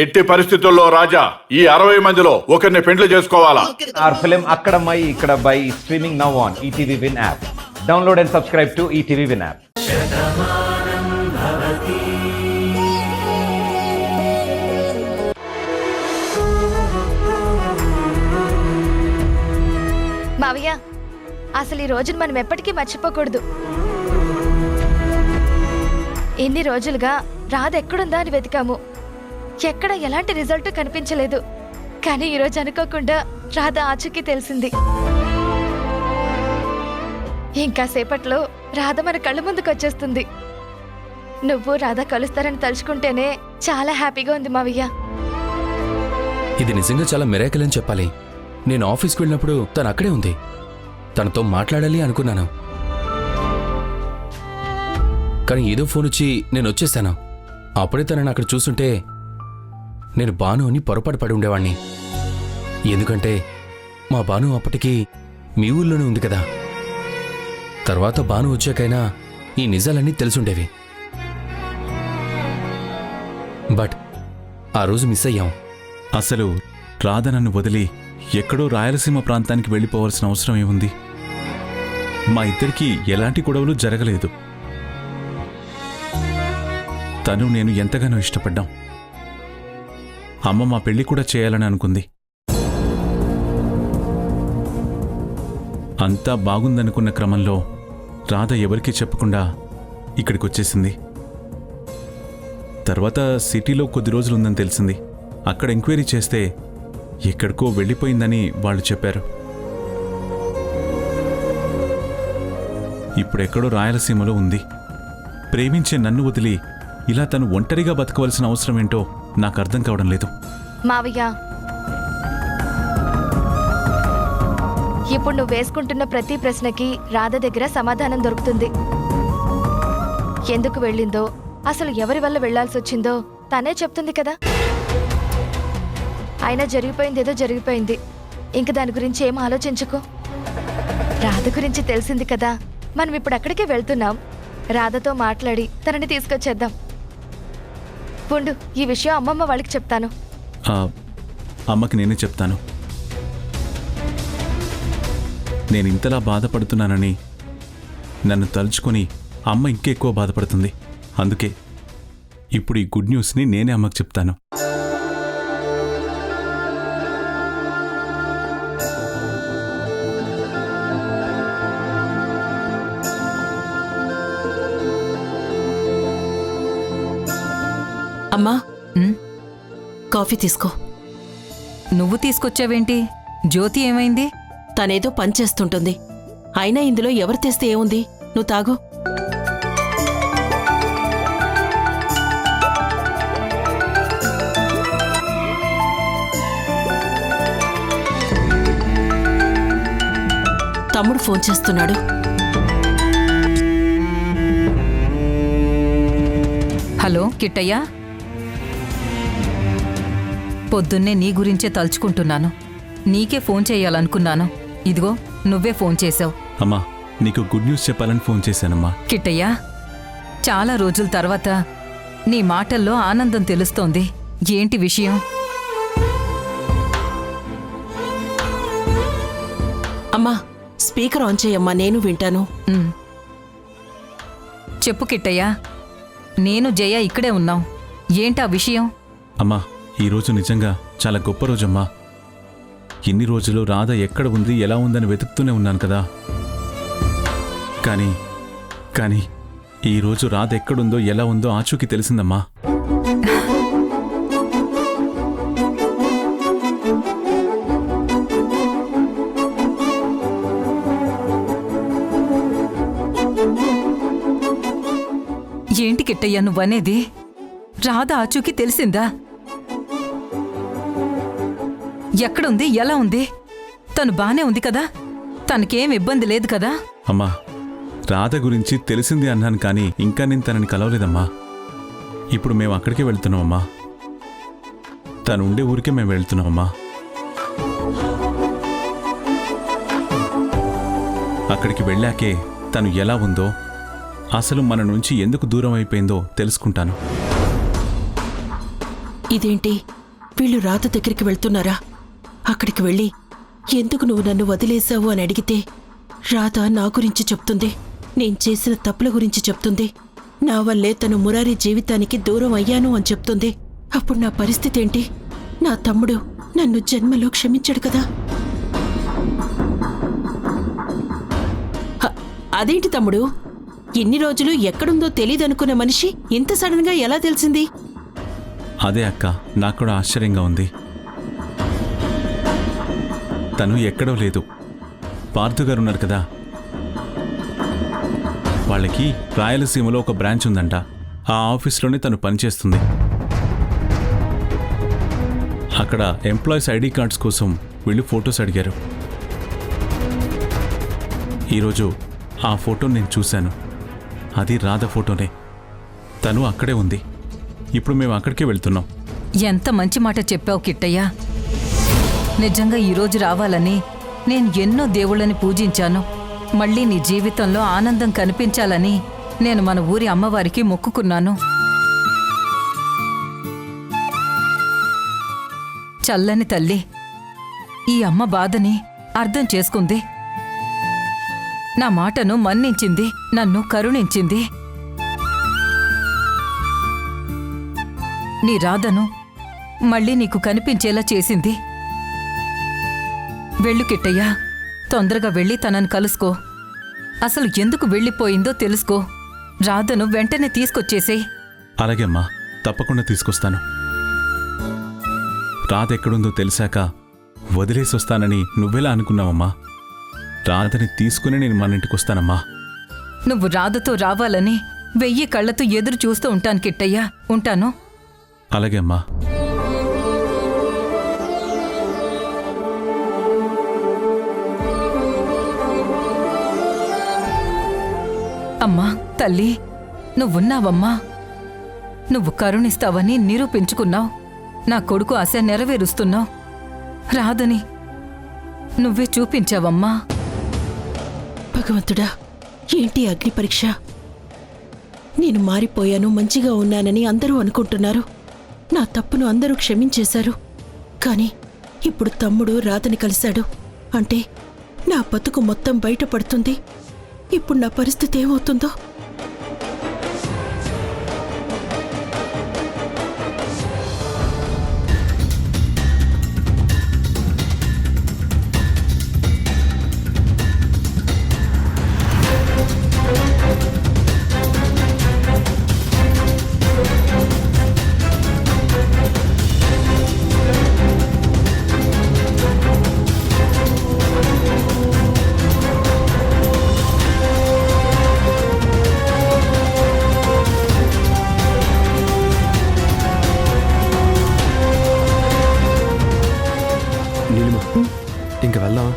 ఎట్టి పరిస్థితుల్లో రాజా ఈ 60 మందిలో ఒకరిని పెండ్లి చేసుకోవాలా? Our film Akkadamai Ikkadabai is streaming now on ETV Win app. Download and subscribe to ETV Win app. మావయ్య, అసలు ఈ రోజును మనం ఎప్పటికీ మర్చిపోకూడదు. ఎన్ని రోజులుగా రాధ ఎక్కడుందా అని వెతికాము. ఎక్కడ ఎలాంటి రిజల్ట్ కనిపించలేదు. కానీ ఈరోజు అనుకోకుండా రాధ ఆచూకీ తెలిసింది. ఇంకా సేపట్లో రాధ మన కళ్ళ ముందుకు వచ్చేస్తుంది. నువ్వు రాధ కలుస్తారని తలుచుకుంటేనే చాలా హ్యాపీగా ఉంది మావయ్య. ఇది నిజంగా చాలా మిరాకిల్ అని చెప్పాలి. నేను ఆఫీస్కి వెళ్ళినప్పుడు తను అక్కడే ఉంది. తనతో మాట్లాడాలి అనుకున్నాను, కానీ ఏదో ఫోన్ వచ్చి నేను వచ్చేసాను. అప్పుడే తనని అక్కడ చూస్తుంటే నేను బాను అని పొరపాటు పడి ఉండేవాణ్ణి. ఎందుకంటే మా బాను అప్పటికి మీ ఊళ్ళోనే ఉంది కదా. తర్వాత బాను వచ్చాకైనా ఈ నిజాలన్నీ తెలుసుండేవి. బట్ ఆ రోజు మిస్ అయ్యాం. అసలు రాధ నన్ను వదిలి ఎక్కడో రాయలసీమ ప్రాంతానికి వెళ్ళిపోవాల్సిన అవసరం ఏముంది? మా ఇద్దరికీ ఎలాంటి గొడవలు జరగలేదు. తను నేను ఎంతగానో ఇష్టపడ్డాం. అమ్మ మా పెళ్లి కూడా చేయాలని అనుకుంది. అంతా బాగుందనుకున్న క్రమంలో రాధ ఎవరికీ చెప్పకుండా ఇక్కడికొచ్చేసింది. తర్వాత సిటీలో కొద్ది రోజులుందని తెలిసింది. అక్కడ ఎంక్వైరీ చేస్తే ఎక్కడికో వెళ్ళిపోయిందని వాళ్ళు చెప్పారు. ఇప్పుడెక్కడో రాయలసీమలో ఉంది. ప్రేమించే నన్ను వదిలి ఇలా తను ఒంటరిగా బతకవలసిన అవసరం ఏంటో నాకు అర్థం కావడం లేదు. మావయ్య, ఇప్పుడు నువ్వు వేసుకుంటున్న ప్రతి ప్రశ్నకి రాధ దగ్గర సమాధానం దొరుకుతుంది. ఎందుకు వెళ్ళిందో, అసలు ఎవరి వల్ల వెళ్లాల్సి వచ్చిందో తనే చెప్తుంది కదా. అయినా జరిగిపోయింది ఏదో జరిగిపోయింది. ఇంక దాని గురించి ఏం ఆలోచించుకో. రాధ గురించి తెలిసింది కదా. మనం ఇప్పుడు అక్కడికే వెళ్తున్నాం. రాధతో మాట్లాడి తనని తీసుకొచ్చేద్దాం. ఉండు, ఈ విషయం అమ్మమ్మ వాళ్ళకి చెప్తాను. అమ్మకి నేనే చెప్తాను. నేను ఇంతలా బాధపడుతున్నానని నన్ను తలుచుకొని అమ్మ ఇంకెక్కువ బాధపడుతుంది. అందుకే ఇప్పుడు ఈ గుడ్ న్యూస్ని నేనే అమ్మకి చెప్తాను. అమ్మా, కాఫీ తీసుకో. నువ్వు తీసుకొచ్చావేంటి? జ్యోతి ఏమైంది? తనేదో పని చేస్తుంటుంది. అయినా ఇందులో ఎవరు తెస్తే ఏముంది, నువ్వు తాగు. తమ్ముడు ఫోన్ చేస్తున్నాడు. హలో కిట్టయ్యా, పొద్దున్నే నీ గురించే తలుచుకుంటున్నాను. నీకే ఫోన్ చేయాలనుకున్నాను. ఇదిగో నువ్వే ఫోన్ చేశావు. అమ్మా, నీకు గుడ్ న్యూస్ చెప్పాలని ఫోన్ చేశానమ్మా. కిట్టయ్యా, చాలా రోజుల తర్వాత నీ మాటల్లో ఆనందం తెలుస్తోంది. ఏంటి విషయం? అమ్మా, స్పీకర్ ఆన్ చేయమ్మా, నేను వింటాను. చెప్పు కిట్టయ్యా. నేను జయ ఇక్కడే ఉన్నాం. ఏంటా విషయం? అమ్మా, ఈరోజు నిజంగా చాలా గొప్ప రోజమ్మా. ఇన్ని రోజులు రాధ ఎక్కడ ఉంది, ఎలా ఉందని వెతుకుతూనే ఉన్నాను కదా. కానీ ఈరోజు రాధ ఎక్కడుందో, ఎలా ఉందో ఆచూకీ తెలిసిందమ్మా. ఏంటి కిట్టయ్యా నువ్వనేది? రాధ ఆచూకీ తెలిసిందా? ఎక్కడుంది, ఎలా ఉంది? తను బానే ఉంది కదా? తనకేం ఇబ్బంది లేదు కదా? అమ్మా, రాధ గురించి తెలిసింది అన్నాను, కానీ ఇంకా నేను తనని కలవలేదమ్మా. ఇప్పుడు మేము అక్కడికే వెళ్తున్నామమ్మా. తను ఉండే ఊరికే మేము వెళ్తున్నామమ్మా. అక్కడికి వెళ్ళాకే తను ఎలా ఉందో, అసలు మన నుంచి ఎందుకు దూరం అయిపోయిందో తెలుసుకుంటాను. ఇదేంటి వీళ్ళు రాధ దగ్గరికి వెళ్తున్నారా? అక్కడికి వెళ్ళి ఎందుకు నువ్వు నన్ను వదిలేశావు అని అడిగితే రాధ నా గురించి చెప్తుంది, నేను చేసిన తప్పుల గురించి చెప్తుంది, నా వల్లే తను మురారి జీవితానికి దూరం అయ్యాను అని చెప్తుంది. అప్పుడు నా పరిస్థితి ఏంటి? నా తమ్ముడు నన్ను జన్మలో క్షమించాడు కదా. అదేంటి తమ్ముడు, ఇన్ని రోజులు ఎక్కడుందో తెలీదనుకున్న మనిషి ఇంత సడన్ గా ఎలా తెలిసింది? అదే అక్క, నాకు కూడా ఆశ్చర్యంగా ఉంది. తను ఎక్కడో లేదు. పార్థు గారు ఉన్నారు కదా, వాళ్ళకి రాయలసీమలో ఒక బ్రాంచ్ ఉందంట. ఆ ఆఫీస్లోనే తను పనిచేస్తుంది. అక్కడ ఎంప్లాయీస్ ఐడి కార్డ్స్ కోసం వీళ్ళు ఫొటోస్ అడిగారు. ఈరోజు ఆ ఫోటో నేను చూశాను. అది రాధ ఫోటోనే. తను అక్కడే ఉంది. ఇప్పుడు మేము అక్కడికే వెళ్తున్నాం. ఎంత మంచి మాట చెప్పావు కిట్టయ్య. నిజంగా ఈరోజు రావాలని నేను ఎన్నో దేవుళ్ళని పూజించాను. మళ్ళీ నీ జీవితంలో ఆనందం కనిపించాలని నేను మన ఊరి అమ్మవారికి మొక్కుకున్నాను. చల్లని తల్లి ఈ అమ్మ బాధని అర్థం చేసుకుంది. నా మాటను మన్నించింది, నన్ను కరుణించింది. నీ రాధను మళ్ళీ నీకు కనిపించేలా చేసింది. వెళ్ళు కిట్టయ్యా, తొందరగా వెళ్ళి తనని కలుసుకో. అసలు ఎందుకు వెళ్ళిపోయిందో తెలుసుకో. రాధను వెంటనే తీసుకొచ్చేసేయ్. అలాగే అమ్మా, తప్పకుండా తీసుకొస్తాను. రాధ ఎక్కడుందో తెలిసాక వదిలేసి వస్తానని నువ్వెలా అనుకున్నావమ్మా? రాధని తీసుకుని నేను మన ఇంటికి వస్తానమ్మా. నువ్వు రాధతో రావాలని 1000 కళ్ళతో ఎదురు చూస్తూ ఉంటాను కిట్టయ్యా. ఉంటాను. అలాగే అమ్మా. అమ్మా తల్లి, నువ్వున్నావమ్మా. నువ్వు కరుణిస్తావని నిరూపించుకున్నావు. నా కొడుకు ఆశ నెరవేరుస్తున్నావు. రాధని నువ్వే చూపించావమ్మా. భగవంతుడా, ఏంటి అగ్ని పరీక్ష? నేను మారిపోయాను, మంచిగా ఉన్నానని అందరూ అనుకుంటున్నారు. నా తప్పును అందరూ క్షమించేశారు. కానీ ఇప్పుడు తమ్ముడు రాధని కలిశాడు అంటే నా బతుకు మొత్తం బయటపడుతుంది. ఇప్పుడు నా పరిస్థితి ఏమవుతుందో? ఇంక వెళ్దాం.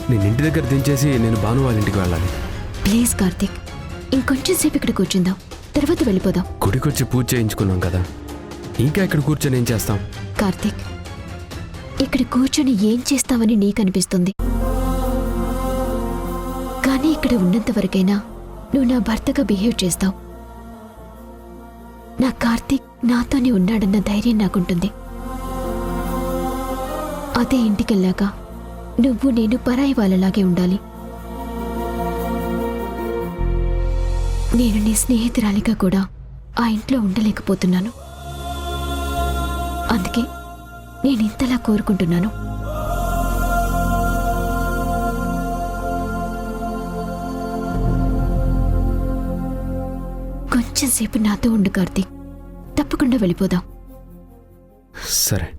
నేను ఇంటి దగ్గర దించేసి నేను భాను వాళ్ళ ఇంటికి వెళ్ళాలి. ప్లీజ్ కార్తీక్, ఇంకొంచెం సేపు ఇక్కడ కూర్చుందాం, తర్వాత వెళ్ళిపోదాం. గుడికొచ్చి పూజ చేయించుకున్నాం కదా, ఇంకా ఇక్కడ కూర్చొని ఏం చేస్తాం? కార్తీక్, ఇక్కడ కూర్చొని ఏం చేస్తావని నీకనిపిస్తుంది. కానీ ఇక్కడ ఉన్నంత వరకైనా నువ్వు నా భర్తగా బిహేవ్ చేస్తావు. నా కార్తీక్ నాతోనే ఉన్నాడన్న ధైర్యం నాకుంటుంది. అదే ఇంటికెళ్ళాక నువ్వు నేను పరాయి వాళ్ళలాగే ఉండాలి. నేను నీ స్నేహితురాలిగా కూడా ఆ ఇంట్లో ఉండలేకపోతున్నాను. అందుకే నేను ఇంతలా కోరుకుంటున్నాను. కొంచెం సేపు నాతో ఉండు కార్తీక్, తప్పకుండా వెళ్ళిపోదాం. సరే.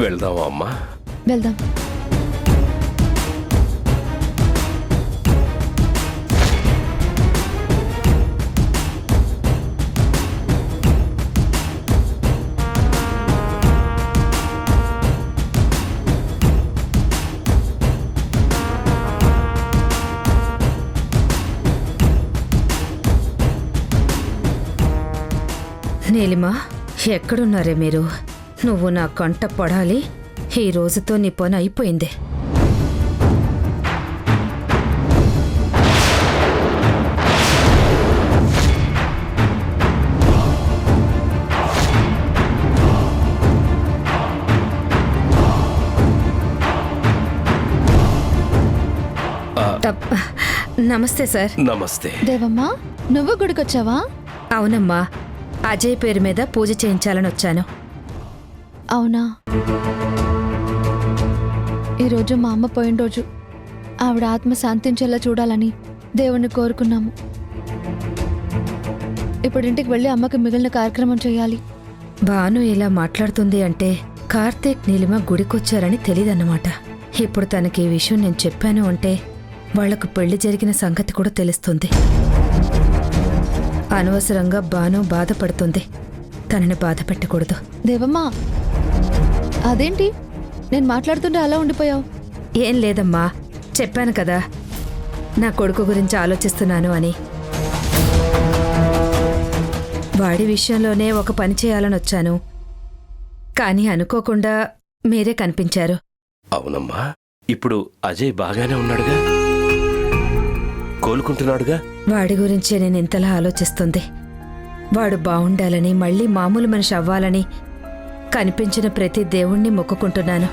వెళ్దామా అమ్మా? వెళ్దాం. నీలిమా, ఎక్కడున్నారే మీరు? నువ్వు నా కంట పడాలి. ఈ రోజుతో నీ పని అయిపోయింది. నమస్తే సార్. నమస్తే. దేవమ్మా, నువ్వు గుడికొచ్చావా? అవునమ్మా, అజయ్ పేరు మీద పూజ చేయించాలని వచ్చాను. అవునా? ఈరోజు మా అమ్మ పోయిన రోజు. ఆవిడ ఆత్మ శాంతించేలా చూడాలని దేవుణ్ణి కోరుకున్నాము. ఇప్పుడు ఇంటికి వెళ్ళి అమ్మకి మిగిలిన కార్యక్రమం చేయాలి. భాను ఇలా మాట్లాడుతుంది అంటే కార్తీక్, నీలిమ గుడికొచ్చారని తెలీదన్నమాట. ఇప్పుడు తనకి ఈ విషయం నేను చెప్పాను అంటే వాళ్లకు పెళ్లి జరిగిన సంగతి కూడా తెలుస్తుంది. అనవసరంగా భాను బాధపడుతుంది. తనని బాధ పెట్టకూడదు. దేవమ్మా, అదేంటి నేను మాట్లాడుతుంటే అలా ఉండిపోయావు? ఏం లేదమ్మా, చెప్పాను కదా నా కొడుకు గురించి ఆలోచిస్తున్నాను అని. వాడి విషయంలోనే ఒక పని చేయాలని వచ్చాను, కానీ అనుకోకుండా మీరే కనిపించారు. అవునమ్మా, ఇప్పుడు అజయ్ బాగానే ఉన్నాడుగా, కోలుకుంటున్నాడుగా. వాడి గురించే నేను ఇంతలా ఆలోచిస్తుంది. వాడు బావుండాలని, మళ్ళీ మామూలు మనిషి అవ్వాలని కనిపించిన ప్రతి దేవుణ్ణి మొక్కుకుంటున్నాను.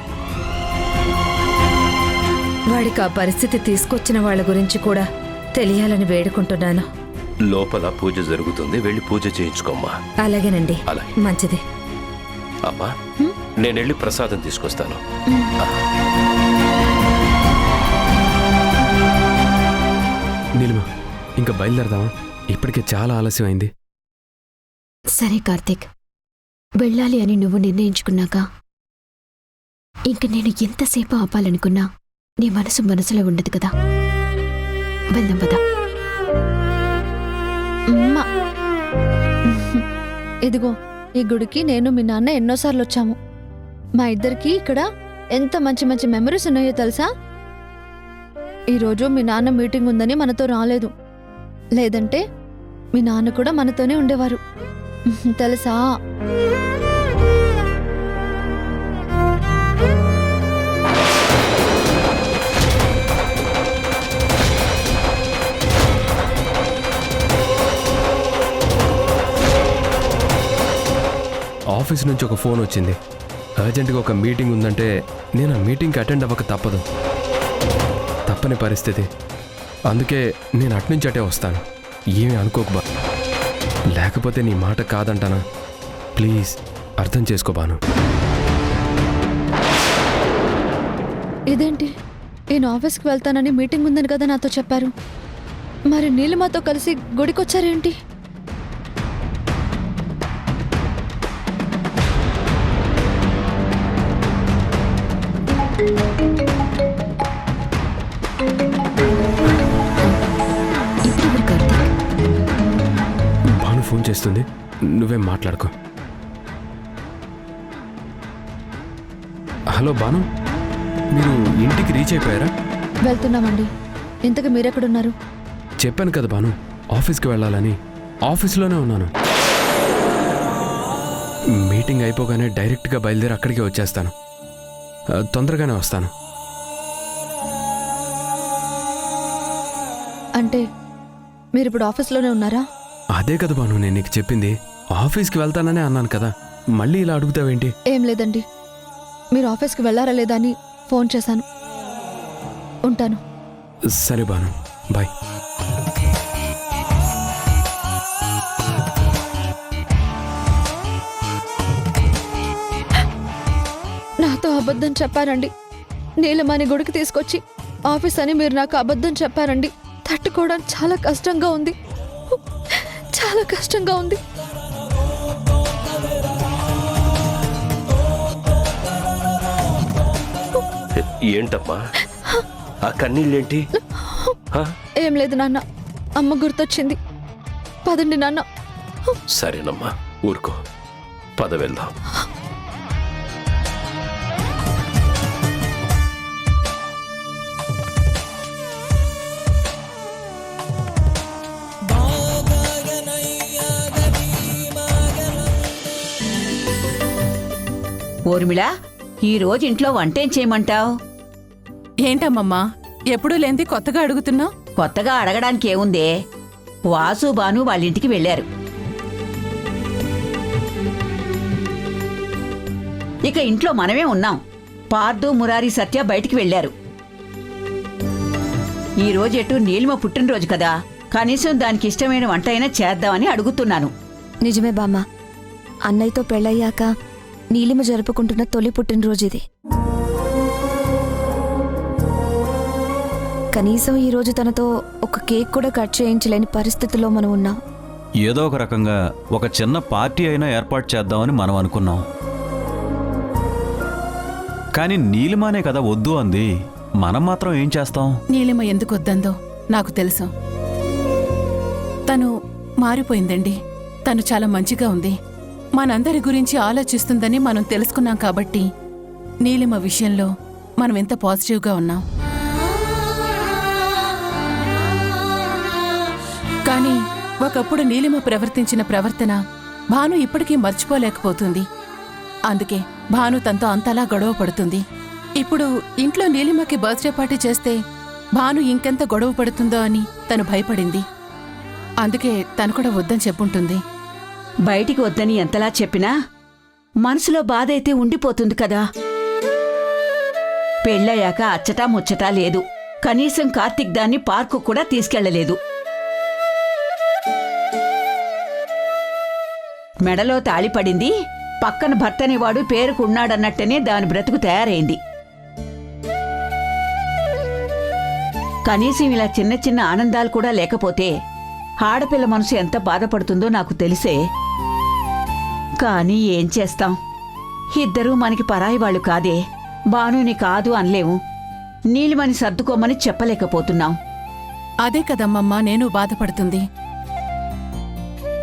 వాడికి ఆ పరిస్థితి తీసుకొచ్చిన వాళ్ళ గురించి కూడా తెలియాలని వేడుకుంటున్నాను. లోపల పూజ జరుగుతుంది, వెళ్ళి పూజ చేయించుకోమ్మా. అలాగేనండి. అలాగే. మంచిది. అమ్మా, నేనెళ్ళి ప్రసాదం తీసుకొస్తాను. నీలిమ, ఇంకా బయలుదేరదామా? ఇప్పటికే చాలా ఆలస్యం అయింది. సరే కార్తీక్, వెళ్ళాలి అని నువ్వు నిర్ణయించుకున్నాక ఇంక నేను ఎంతసేపు ఆపాలనుకున్నా నీ మనసులో ఉండదు కదా. వెళ్దాం పద. అమ్మా, ఇదిగో ఈ గుడికి నేను మీ నాన్న ఎన్నోసార్లు వచ్చాము. మా ఇద్దరికి ఇక్కడ ఎంత మంచి మంచి మెమరీస్ ఉన్నాయో తెలుసా? ఈరోజు మీ నాన్న మీటింగ్ ఉందని మనతో రాలేదు. లేదంటే మీ నాన్న కూడా మనతోనే ఉండేవారు తెలుసా? ఆఫీస్ నుంచి ఒక ఫోన్ వచ్చింది. అర్జెంటుగా ఒక మీటింగ్ ఉందంటే నేను ఆ మీటింగ్కి అటెండ్ అవ్వక తప్పదు. తప్పని పరిస్థితి. అందుకే నేను అట్నుంచి అటే వస్తాను. ఏమీ అనుకోకు, లేకపోతే నీ మాట కాదంటానా? ప్లీజ్ అర్థం చేసుకోబాను. ఇదేంటి, నేను ఆఫీస్కి వెళ్తానని మీటింగ్ ఉందని కదా నాతో చెప్పారు. మరి నీలిమతో కలిసి గుడికొచ్చారేంటి? భాను ఫోన్ చేస్తుంది, నువ్వేం మాట్లాడుకో. హలో భాను, మీరు ఇంటికి రీచ్ అయిపోయారా? వెళ్తున్నామండి. ఇంతకు మీరెక్కడున్నారు? చెప్పాను కదా భాను, ఆఫీస్కి వెళ్ళాలని. ఆఫీస్లోనే ఉన్నాను. మీటింగ్ అయిపోగానే డైరెక్ట్గా బయలుదేరి అక్కడికే వచ్చేస్తాను. తొందరగానే వస్తాను. అంటే మీరు ఇప్పుడు ఆఫీస్లోనే ఉన్నారా? అదే కదా భాను నేను నీకు చెప్పింది. ఆఫీస్కి వెళ్తాననే అన్నాను కదా, మళ్ళీ ఇలా అడుగుతావేంటి? ఏం లేదండి, మీరు ఆఫీస్కి వెళ్ళారా లేదా అని ఫోన్ చేశాను. ఉంటాను. సరే భాను, బాయ్. నాతో అబద్ధం చెప్పారండి. నీలమని గుడికి తీసుకొచ్చి ఆఫీస్ అని మీరు నాకు అబద్ధం చెప్పారండి. తట్టుకోవడం చాలా కష్టంగా ఉంది, చాలా కష్టంగా ఉంది. ఏంటమ్మా ఆ కన్నీళ్ళేంటి? ఏం లేదు నాన్న, అమ్మ గుర్తొచ్చింది. పదండి నాన్న. సరేనమ్మా, ఊరుకో, పద వెళ్దాం. ఊర్మిళ, ఈ రోజు ఇంట్లో వంటేం చేయమంటావు? ఏంటమ్మమ్మా ఎప్పుడూ లేంది కొత్తగా అడుగుతున్నావు? కొత్తగా అడగడానికి ఏముందే, వాసు బాను వాళ్ళ ఇంటికి వెళ్ళారు. ఇక ఇంట్లో మనమే ఉన్నాం. పార్దు, మురారి, సత్య బయటికి వెళ్ళారు. ఈ రోజు ఎటు నీలిమ పుట్టినరోజు కదా, కనీసం దానికి ఇష్టమైన వంట అయినా చేద్దామని అడుగుతున్నాను. నిజమే బామ్మ, అన్నయ్యతో పెళ్ళయ్యాక నీలిమ జరుపుకుంటున్న తొలి పుట్టినరోజు ఇది. కనీసం ఈరోజు తనతో ఒక కేక్ కూడా కట్ చేయించలేని పరిస్థితిలో మనం ఉన్నాం. ఏదో ఒక రకంగా ఒక చిన్న పార్టీ అయినా ఏర్పాటు చేద్దామని మనం అనుకున్నాం. కానీ నీలిమానే కదా వద్దు అంది. మనం మాత్రం ఏం చేస్తాం? నీలిమ ఎందుకు వద్దందో నాకు తెలుసు. తను మారిపోయిందండి. తను చాలా మంచిగా ఉంది. మనందరి గురించి ఆలోచిస్తుందని మనం తెలుసుకున్నాం కాబట్టి నీలిమ విషయంలో మనం ఎంత పాజిటివ్గా ఉన్నాం. కానీ ఒకప్పుడు నీలిమ ప్రవర్తించిన ప్రవర్తన భాను ఇప్పటికీ మర్చిపోలేకపోతుంది. అందుకే భాను తనతో అంతలా గొడవ పడుతుంది. ఇప్పుడు ఇంట్లో నీలిమకి బర్త్డే పార్టీ చేస్తే భాను ఇంకెంత గొడవ పడుతుందో అని తను భయపడింది. అందుకే తను కూడా వద్దని చెప్పుంటుంది. బయటికి వద్దని ఎంతలా చెప్పినా మనసులో బాధ అయితే ఉండిపోతుంది కదా. పెళ్ళయ్యాక అచ్చటా ముచ్చటా లేదు. కనీసం కార్తీక్ దాన్ని పార్కు కూడా తీసుకెళ్లలేదు. మెడలో తాళిపడింది, పక్కన భర్తనేవాడు పేరుకున్నాడన్నట్టనే దాని బ్రతుకు తయారైంది. కనీసం ఇలా చిన్న చిన్న ఆనందాలు కూడా లేకపోతే ఆడపిల్ల మనసు ఎంత బాధపడుతుందో నాకు తెలిసే. కానీ ఏం చేస్తాం, ఇద్దరూ మనకి పరాయి వాళ్ళు కాదే. భానుని కాదు అనలేము, నీలిమని సర్దుకోమని చెప్పలేకపోతున్నాం. అదే కదమ్మమ్మా నేను బాధపడుతుంది.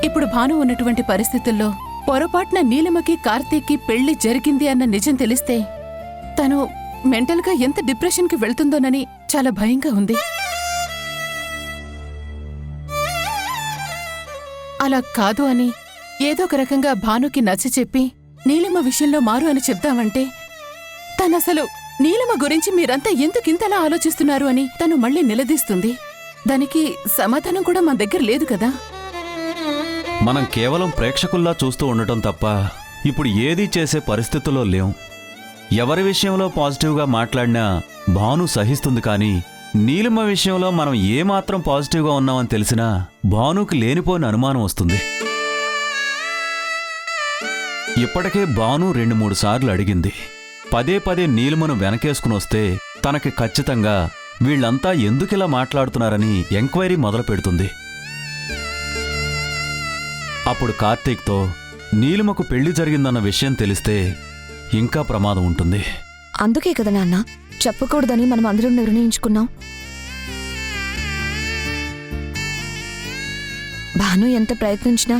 ఇప్పుడు భాను ఉన్నటువంటి పరిస్థితుల్లో పొరపాటున నీలిమకి కార్తీక్కి పెళ్లి జరిగింది అన్న నిజం తెలిస్తే తను మెంటల్గా ఎంత డిప్రెషన్కి వెళ్తుందోనని చాలా భయంగా ఉంది. అలా కాదు అని ఏదో ఒక రకంగా భానుకి నచ్చ చెప్పి నీలిమ విషయంలో మారు అని చెప్దామంటే తనసలు నీలిమ గురించి మీరంతా ఎందుకింతలా ఆలోచిస్తున్నారు అని తను మళ్ళీ నిలదీస్తుంది. దానికి సమాధానం కూడా మన దగ్గర లేదు కదా. మనం కేవలం ప్రేక్షకుల్లా చూస్తూ ఉండటం తప్ప ఇప్పుడు ఏదీ చేసే పరిస్థితుల్లో లేం. ఎవరి విషయంలో పాజిటివ్గా మాట్లాడినా భాను సహిస్తుంది. కానీ నీలిమ విషయంలో మనం ఏమాత్రం పాజిటివ్గా ఉన్నామని తెలిసినా భానుకి లేనిపోయిన అనుమానం వస్తుంది. ఇప్పటికే భాను 2-3 సార్లు అడిగింది. పదే పదే నీలిమను వెనకేసుకుని వస్తే తనకి ఖచ్చితంగా వీళ్లంతా ఎందుకిలా మాట్లాడుతున్నారని ఎంక్వైరీ మొదలు పెడుతుంది. అప్పుడు కార్తీక్తో నీలిమకు పెళ్లి జరిగిందన్న విషయం తెలిస్తే ఇంకా ప్రమాదం ఉంటుంది. అందుకే కదా నాన్న చెప్పకూడదని మనం అందరం నిర్ణయించుకున్నాం. భాను ఎంత ప్రయత్నించినా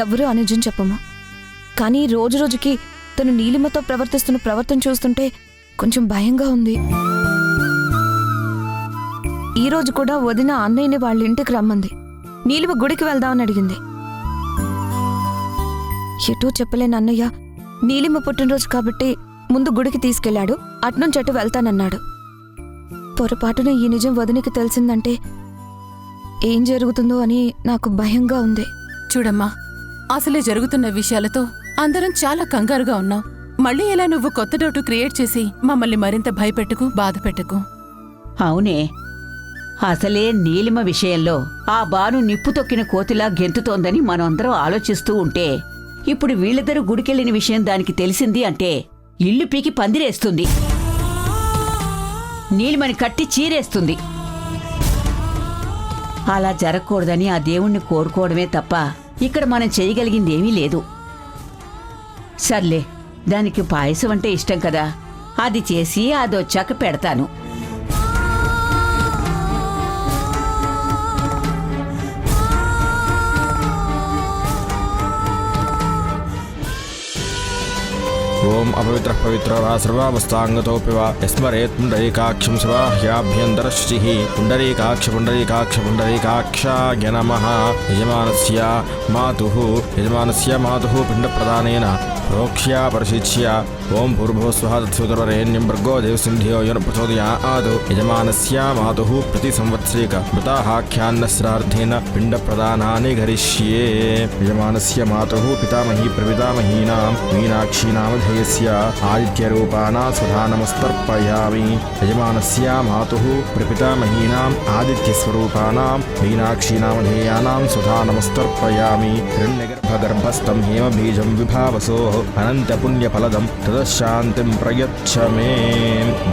ఎవ్వరూ ఆ నిజం చెప్పము. కానీ రోజు రోజుకి తను నీలిమతో ప్రవర్తిస్తున్న ప్రవర్తన చూస్తుంటే కొంచెం భయంగా ఉంది. ఈ రోజు కూడా వదిన అన్నయ్యని వాళ్ళ ఇంటికి రమ్మంది. నీలిమ గుడికి వెళ్దామని అడిగింది. ఎటూ చెప్పలేని అన్నయ్య నీలిమ పుట్టినరోజు కాబట్టి ముందు గుడికి తీసుకెళ్లాడు. అట్నుంచి అటు వెళ్తానన్నాడు. పొరపాటున ఈ నిజం వదినికి తెలిసిందంటే ఏం జరుగుతుందో అని నాకు భయంగా ఉంది. చూడమ్మా, అసలే జరుగుతున్న విషయాలతో అందరం చాలా కంగారుగా ఉన్నాం. మళ్ళీ ఇలా నువ్వు కొత్త డౌట్ క్రియేట్ చేసి మమ్మల్ని మరింత భయపెట్టుకు, బాధ పెట్టుకు. అవునే, అసలే నీలిమ విషయంలో ఆ బాను నిప్పు తొక్కిన కోతిలా గెంతుతోందని మనందరం ఆలోచిస్తూ ఉంటే ఇప్పుడు వీళ్ళిద్దరూ గుడికెళ్లిన విషయం దానికి తెలిసింది అంటే ఇల్లు పీకి పందిరేస్తుంది, నీలిమని కట్టి చీరేస్తుంది. అలా జరగకూడదని ఆ దేవుణ్ణి కోరుకోవడమే తప్ప ఇక్కడ మనం చేయగలిగిందేమీ లేదు. సర్లే, దానికి పాయసం అంటే ఇష్టం కదా, అది చేసి అదొచ్చాక పెడతాను. ఓం ఓం అపవిత్ర పవిత్ర వా సర్వావస్థాంగతోపి వా యస్మరేత్ పుండరీకాక్షం సవాహ్యాభ్యంతర శుచిః పుండరీకాక్ష పుండరీకాక్ష పుండరీకాక్షాయ నమః యజమానస్య మాతుః పిండప్రదానేన ప్రోక్ష్య పరిశిచ్య ఓం భూర్భువస్వః తత్సవితుర్వరేణ్యం భర్గో దేవసింధియో యోన ప్రచోదయాత్ యజమానస్య మాతుః ప్రతి సంవత్సరిక మృతాహాఖ్యాన్నశ్రార్థేన పిండప్రదానాని కరిష్యే యజమానస్య మాతుః పితామహీ ప్రపితామహీనాం మీనాక్షీ నామధేయస్య ఆదిత్యరూపాణా సుధానమస్తర్పయామి యజమానస్య మాతుః ప్రపితామహీనాం ఆదిత్యస్వరూపాణాం మీనాక్షీ నామధేయానాం సుధానమస్తర్పయామి హిరణ్యగర్భగర్భస్థం హేమబీజం విభావసో అనంతపుణ్యఫలదం తదశాంతిం ప్రయచ్చ మే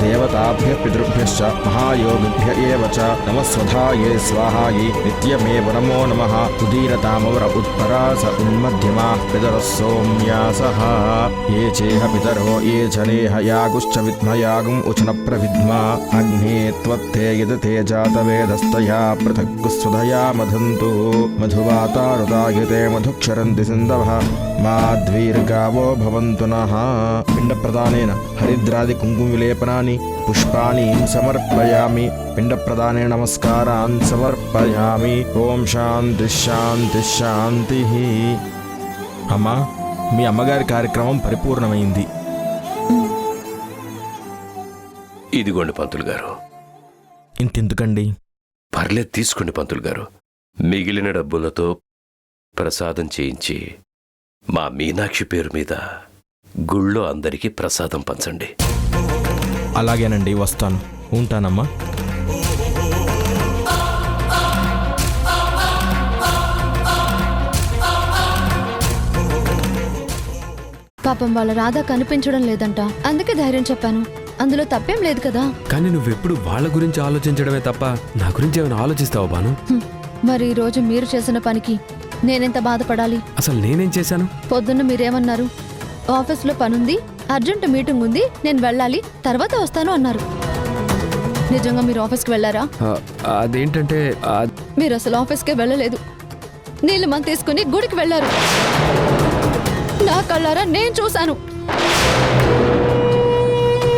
దేవతాభ్యః పితృభ్యశ్చ మహాయోగిభ్య ఏవ చ నమస్వధాయే స్వాహాయే నిత్యమేవ నమో నమః ఉదీరతామవర ఉత్పరాస ఉన్మధ్యమాః పితరः సోమ్యాసః ఏ చేహ పితరో ఏ జనేహ యాగుశ్చ విద్మయాగుం ఉచన ప్రవిద్మా అగ్నే త్వత్తే యదతే జాతవేదస్తయా పృథగ్గు స్వధయా మధంతు మధువాతారుతాయతే మధుక్షరంతి సింధవః మాద్వీర్గావో భవంతు నః పిండప్రదానేన హరిద్రాది కుంకుమవిలేపనాని పుష్పాణి సమర్పయామి పిండప్రదానే నమస్కారాన్ సమర్పయామి ఓం శాంతి శాంతి శాంతి. అమ్మా, మీ అమ్మగారి కార్యక్రమం పరిపూర్ణమైంది. ఇదిగోండి పంతులు గారు. ఇంతెందుకండి? పర్లేదు తీసుకోండి పంతులు గారు. మిగిలిన డబ్బులతో ప్రసాదం చేయించి మా మీనాక్షి పేరు మీద గుళ్ళో అందరికీ ప్రసాదం పంచండి. అలాగేనండి, వస్తాను. ఉంటానమ్మా. పాపం వాళ్ళ రాధ కనిపించడం లేదంట, అందుకే ధైర్యం చెప్పాను. అందులో తప్పేం లేదు కదా. కానీ నువ్వెప్పుడు వాళ్ళ గురించి ఆలోచించడమే తప్ప నా గురించి ఏమైనా ఆలోచిస్తావా బాను? మరి ఈ రోజు మీరు చేసిన పనికి నేనెంత బాధపడాలి? అసలు నేనేం చేశాను? పొద్దున్న మీరేమన్నారు? ఆఫీస్లో పనుంది, అర్జెంట్ మీటింగ్ ఉంది, నేను వెళ్ళాలి, తర్వాత వస్తాను అన్నారు. నిజంగా మీరు ఆఫీస్కి వెళ్ళారా? అదేంటంటే మీరు అసలు ఆఫీస్కే వెళ్ళలేదు. నీళ్ళు మన తీసుకుని గుడికి వెళ్ళారు. నా కళ్ళారా నేను చూశాను.